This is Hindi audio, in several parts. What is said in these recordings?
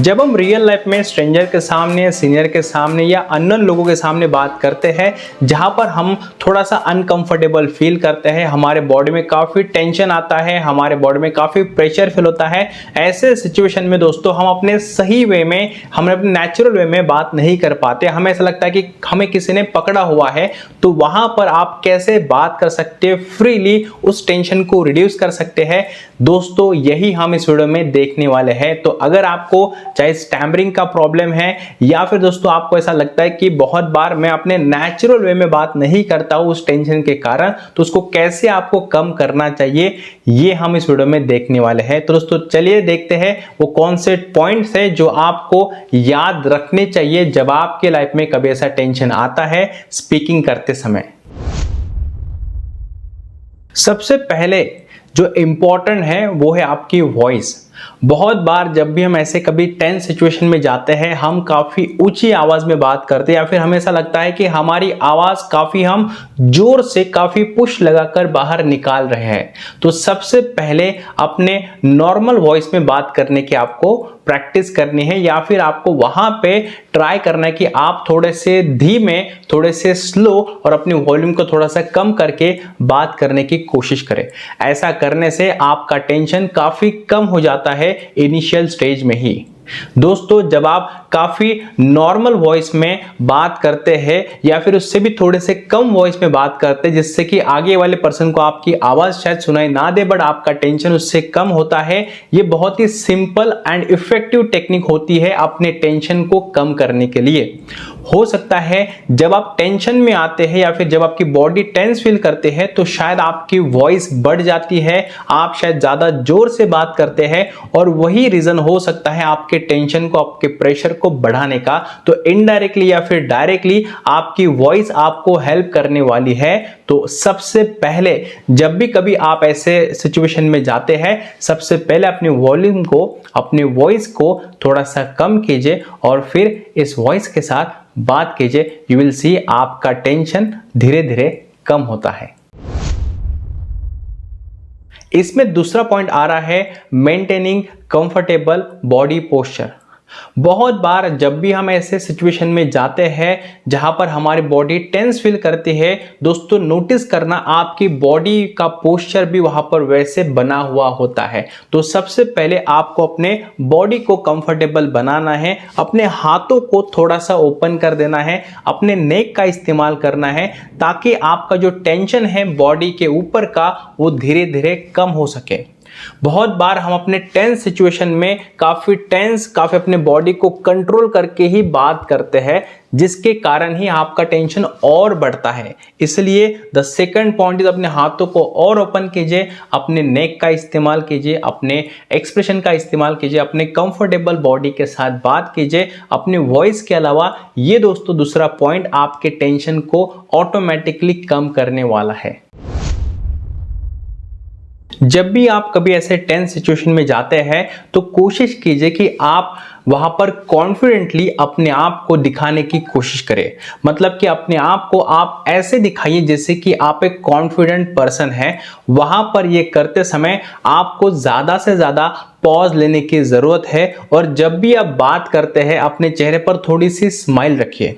जब हम रियल लाइफ में स्ट्रेंजर के सामने, सीनियर के सामने या अननोन लोगों के सामने बात करते हैं जहां पर हम थोड़ा सा अनकंफर्टेबल फील करते हैं, हमारे बॉडी में काफ़ी टेंशन आता है, हमारे बॉडी में काफ़ी प्रेशर फील होता है, ऐसे सिचुएशन में दोस्तों हम अपने सही वे में, हम अपने नेचुरल वे में बात नहीं कर पाते। हमें ऐसा लगता है कि हमें किसी ने पकड़ा हुआ है। तो वहां पर आप कैसे बात कर सकते हैं, फ्रीली उस टेंशन को रिड्यूस कर सकते हैं दोस्तों, यही हम इस वीडियो में देखने वाले हैं। तो अगर आपको चाहे स्टैमरिंग का प्रॉब्लम है या फिर दोस्तों आपको ऐसा लगता है कि बहुत बार मैं अपने नेचुरल वे में बात नहीं करता हूं उस टेंशन के कारण, तो उसको कैसे आपको कम करना चाहिए, ये हम इस वीडियो में देखने वाले हैं। तो दोस्तों चलिए देखते हैं वो कौन से पॉइंट्स है जो आपको याद रखने चाहिए जब आपके लाइफ में कभी ऐसा टेंशन आता है स्पीकिंग करते समय। सबसे पहले जो इंपॉर्टेंट है वो है आपकी वॉइस। बहुत बार जब भी हम ऐसे कभी टेंस सिचुएशन में जाते हैं, हम काफी ऊंची आवाज में बात करते हैं या फिर हमें ऐसा लगता है कि हमारी आवाज काफी हम जोर से, काफी पुश लगाकर बाहर निकाल रहे हैं। तो सबसे पहले अपने नॉर्मल वॉइस में बात करने की आपको प्रैक्टिस करनी है या फिर आपको वहां पे ट्राई करना है कि आप थोड़े से धीमे, थोड़े से स्लो और अपनी वॉल्यूम को थोड़ा सा कम करके बात करने की कोशिश करें। ऐसा करने से आपका टेंशन काफी कम हो जाता है इनिशियल स्टेज में ही। दोस्तों जब आप काफी नॉर्मल वॉइस में बात करते हैं या फिर उससे भी थोड़े से कम वॉइस में बात करते हैं जिससे कि आगे वाले पर्सन को आपकी आवाज शायद सुनाई ना दे बट आपका टेंशन उससे कम होता है, ये बहुत ही सिंपल एंड इफेक्टिव टेक्निक होती है अपने टेंशन को कम करने के लिए। हो सकता है जब आप टेंशन में आते हैं या फिर जब आपकी बॉडी टेंस फील करते हैं तो शायद आपकी वॉइस बढ़ जाती है, आप शायद ज्यादा जोर से बात करते हैं और वही रीजन हो सकता है आपके टेंशन को, आपके प्रेशर को बढ़ाने का। तो इनडायरेक्टली या फिर डायरेक्टली आपकी वॉइस आपको हेल्प करने वाली है। तो सबसे पहले जब भी कभी आप ऐसे सिचुएशन में जाते हैं, सबसे पहले अपनी वॉल्यूम को, अपनी वॉइस को थोड़ा सा कम कीजिए और फिर इस वॉइस के साथ बात कीजिए। यू विल सी आपका टेंशन धीरे धीरे कम होता है। इसमें दूसरा पॉइंट आ रहा है मेंटेनिंग कंफर्टेबल बॉडी पोस्चर। बहुत बार जब भी हम ऐसे सिचुएशन में जाते हैं जहां पर हमारी बॉडी टेंस फील करती है, दोस्तों नोटिस करना आपकी बॉडी का पोस्चर भी वहां पर वैसे बना हुआ होता है। तो सबसे पहले आपको अपने बॉडी को कंफर्टेबल बनाना है, अपने हाथों को थोड़ा सा ओपन कर देना है, अपने नेक का इस्तेमाल करना है ताकि आपका जो टेंशन है बॉडी के ऊपर का वो धीरे धीरे कम हो सके। बहुत बार हम अपने टेंस सिचुएशन में काफी अपने बॉडी को कंट्रोल करके ही बात करते हैं जिसके कारण ही आपका टेंशन और बढ़ता है। इसलिए द सेकंड पॉइंट इज अपने हाथों को और ओपन कीजिए, अपने नेक का इस्तेमाल कीजिए, अपने एक्सप्रेशन का इस्तेमाल कीजिए, अपने कंफर्टेबल बॉडी के साथ बात कीजिए अपने वॉइस के अलावा। ये दोस्तों दूसरा पॉइंट आपके टेंशन को ऑटोमेटिकली कम करने वाला है। जब भी आप कभी ऐसे टेंस सिचुएशन में जाते हैं तो कोशिश कीजिए कि आप वहां पर कॉन्फिडेंटली अपने आप को दिखाने की कोशिश करें। मतलब कि अपने आप को आप ऐसे दिखाइए जैसे कि आप एक कॉन्फिडेंट पर्सन हैं। वहां पर ये करते समय आपको ज्यादा से ज्यादा पॉज लेने की जरूरत है और जब भी आप बात करते हैं अपने चेहरे पर थोड़ी सी स्माइल रखिए,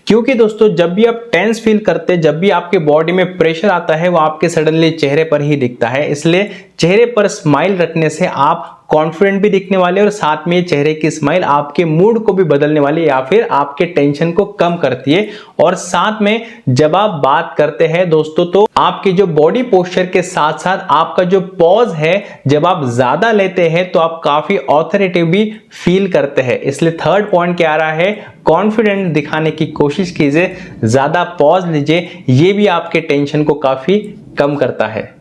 क्योंकि दोस्तों जब भी आप टेंस फील करते हैं, जब भी आपके बॉडी में प्रेशर आता है वो आपके सडनली चेहरे पर ही दिखता है। इसलिए चेहरे पर स्माइल रखने से आप कॉन्फिडेंट भी दिखने वाले और साथ में चेहरे की स्माइल आपके मूड को भी बदलने वाली या फिर आपके टेंशन को कम करती है। और साथ में जब आप बात करते हैं दोस्तों तो आपके जो बॉडी पोस्चर के साथ साथ आपका जो पॉज है जब आप ज्यादा लेते हैं तो आप काफी ऑथोरिटेटिव भी फील करते हैं। इसलिए थर्ड पॉइंट क्या आ रहा है, कॉन्फिडेंट दिखाने की कोशिश कीजिए, ज्यादा पॉज लीजिए, ये भी आपके टेंशन को काफी कम करता है।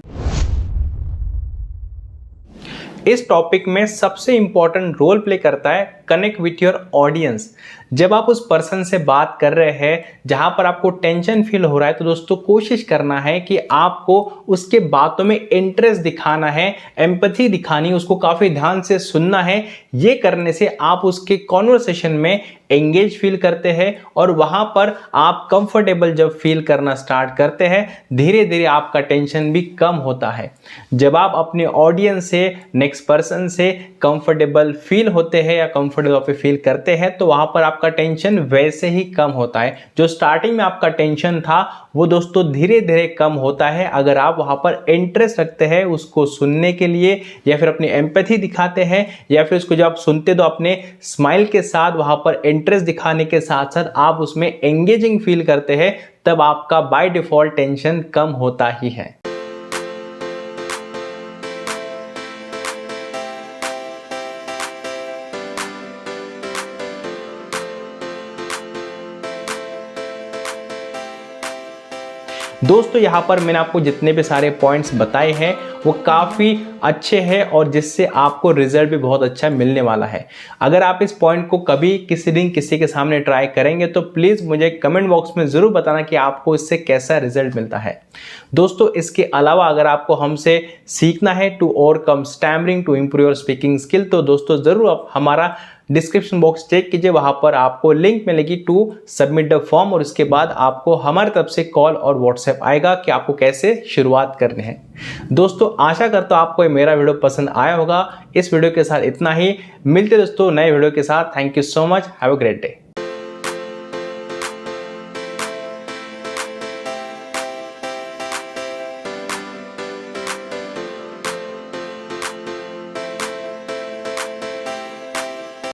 इस टॉपिक में सबसे इंपॉर्टेंट रोल प्ले करता है कनेक्ट विथ योर ऑडियंस। जब आप उस पर्सन से बात कर रहे हैं जहां पर आपको टेंशन फील हो रहा है तो दोस्तों कोशिश करना है कि आपको उसके बातों में इंटरेस्ट दिखाना है, एम्पैथी दिखानी, उसको काफी ध्यान से सुनना है। ये करने से आप उसके कॉन्वर्सेशन में एंगेज फील करते हैं और वहां पर आप कंफर्टेबल जब फील करना स्टार्ट करते हैं, धीरे धीरे आपका टेंशन भी कम होता है। जब आप अपने ऑडियंस से, नेक्स्ट पर्सन से कंफर्टेबल फील होते हैं या कंफर्टेबल फील करते हैं, तो वहां पर आपका टेंशन वैसे ही कम होता है। जो स्टार्टिंग में आपका टेंशन था वो दोस्तों धीरे धीरे कम होता है अगर आप वहां पर इंटरेस्ट रखते हैं उसको सुनने के लिए, या फिर अपनी एम्पैथी दिखाते हैं, या फिर उसको जब आप सुनते तो अपने स्माइल के साथ वहां पर इंटरेस्ट दिखाने के साथ साथ आप उसमें एंगेजिंग फील करते हैं, तब आपका बाय डिफॉल्ट टेंशन कम होता ही है। दोस्तों यहाँ पर मैंने आपको जितने भी सारे पॉइंट्स बताए हैं वो काफ़ी अच्छे हैं और जिससे आपको रिजल्ट भी बहुत अच्छा मिलने वाला है। अगर आप इस पॉइंट को कभी किसी दिन किसी के सामने ट्राई करेंगे तो प्लीज़ मुझे कमेंट बॉक्स में ज़रूर बताना कि आपको इससे कैसा रिजल्ट मिलता है। दोस्तों इसके अलावा अगर आपको हमसे सीखना है to overcome stammering to improve your speaking skill, तो दोस्तों ज़रूर आप हमारा डिस्क्रिप्शन बॉक्स चेक कीजिए, वहां पर आपको लिंक मिलेगी टू सबमिट द फॉर्म और उसके बाद आपको हमारी तरफ से कॉल और व्हाट्सएप आएगा कि आपको कैसे शुरुआत करनी है। दोस्तों आशा करता हूं आपको मेरा वीडियो पसंद आया होगा। इस वीडियो के साथ इतना ही, मिलते दोस्तों नए वीडियो के साथ। Thank you so much, have a great day.